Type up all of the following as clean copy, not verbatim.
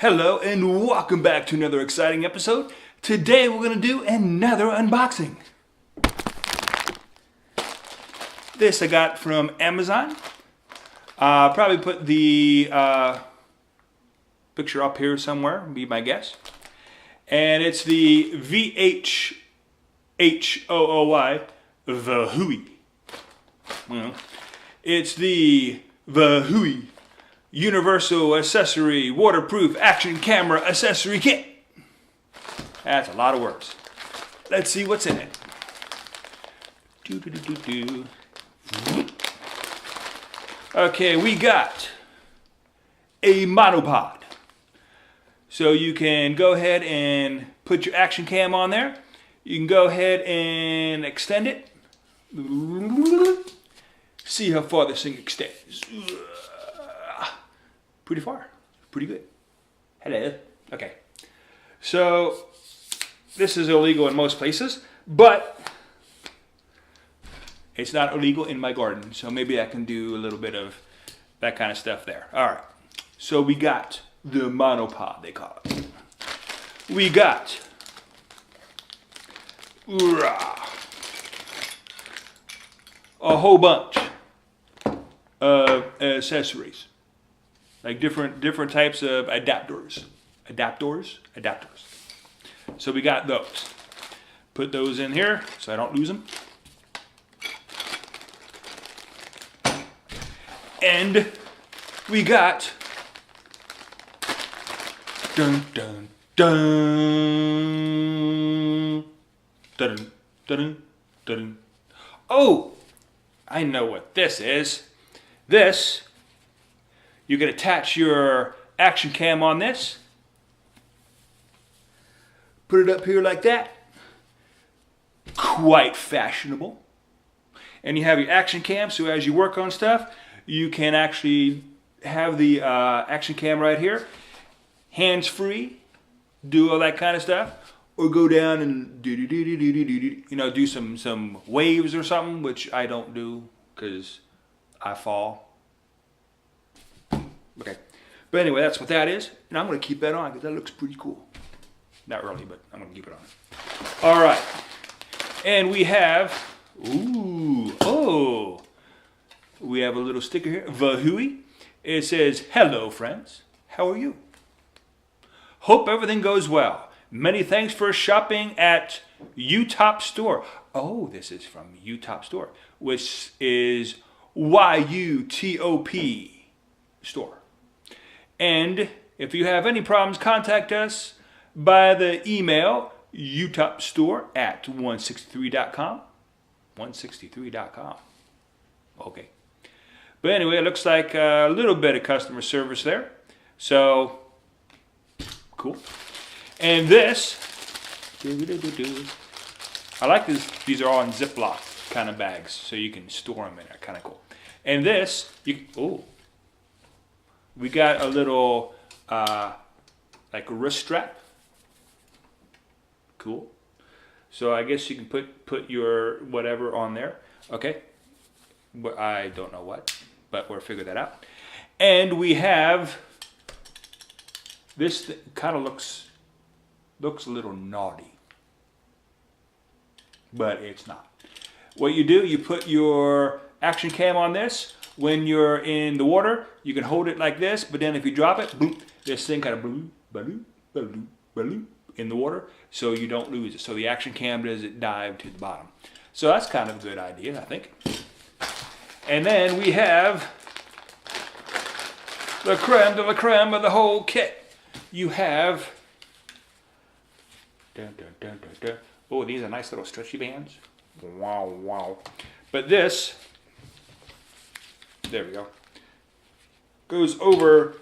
Hello and welcome back to another exciting episode. Today we're going to do another unboxing. This I got from Amazon. Probably put the picture up here somewhere, be my guess. And it's the VHHOOY, the Hooey. Well, it's the Hooey Universal Accessory Waterproof Action Camera Accessory Kit. That's a lot of words. Let's see what's in it. Okay, we got a monopod. So you can go ahead and put your action cam on there. You can go ahead and extend it. See how far this thing extends. Pretty far. Pretty good. Hello. Okay. So this is illegal in most places, but it's not illegal in my garden. So maybe I can do a little bit of that kind of stuff there. All right. So we got the monopod, they call it. We got a whole bunch of accessories, like different types of adapters. So we got those. Put those in here so I don't lose them. And we got dun dun dun dun dun dun. Oh, I know what this is. This, you can attach your action cam on this. Put it up here like that. Quite fashionable. And you have your action cam, so as you work on stuff, you can actually have the action cam right here. Hands-free, do all that kind of stuff. Or go down and do some waves or something, which I don't do because I fall. Okay, but anyway, that's what that is, and I'm going to keep that on because that looks pretty cool. Not really, but I'm going to keep it on. All right, and we have, we have a little sticker here, Vahooey. It says, "Hello, friends. How are you? Hope everything goes well. Many thanks for shopping at UTOP Store." Oh, this is from UTOP Store, which is YUTOP Store. And if you have any problems, contact us by the email utopstore@163.com. 163.com. Okay. But anyway, it looks like a little bit of customer service there. So, cool. And this, I like this. These are all in Ziploc kind of bags, so you can store them in there. Kind of cool. And this, we got a little like a wrist strap. Cool. So I guess you can put your whatever on there. Okay. I don't know what, but we'll figure that out. And we have this. Kind of looks a little naughty, but it's not. What you do, you put your action cam on this. When you're in the water, you can hold it like this, but then if you drop it, boom, this thing kind of baloo in the water, so you don't lose it. So the action cam doesn't dive to the bottom. So that's kind of a good idea, I think. And then we have the creme de la creme of the whole kit. You have, oh, these are nice little stretchy bands. Wow, wow. But this, there we go, goes over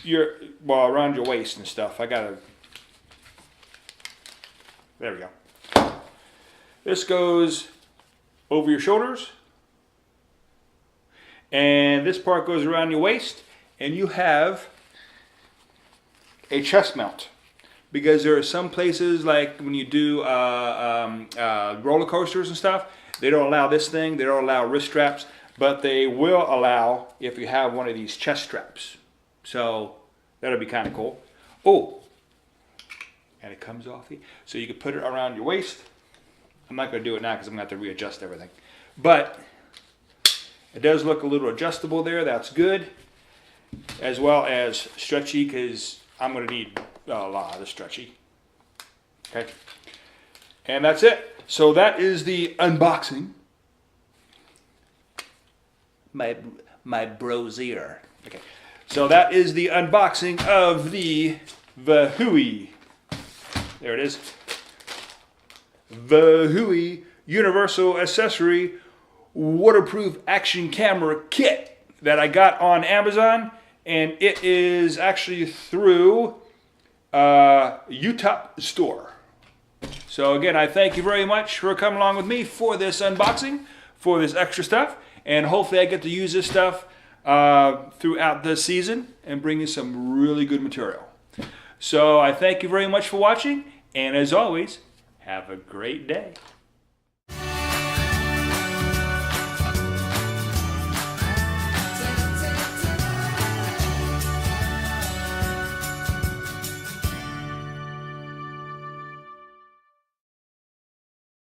your, well, around your waist and stuff. There we go. This goes over your shoulders, and this part goes around your waist, and you have a chest mount. Because there are some places, like when you do roller coasters and stuff, they don't allow this thing, they don't allow wrist straps, but they will allow if you have one of these chest straps. So that'll be kind of cool. Oh, and it comes off here. So you can put it around your waist. I'm not going to do it now because I'm going to have to readjust everything. But it does look a little adjustable there. That's good. As well as stretchy, because I'm going to need a lot of the stretchy. Okay. And that's it. So that is the unboxing. My brosier. Okay. So that is the unboxing of the Vahui. There it is. Vahui Universal Accessory Waterproof Action Camera Kit that I got on Amazon, and it is actually through Utah store. So again, I thank you very much for coming along with me for this unboxing, for this extra stuff, and hopefully I get to use this stuff throughout the season and bring you some really good material. So I thank you very much for watching, and as always, have a great day.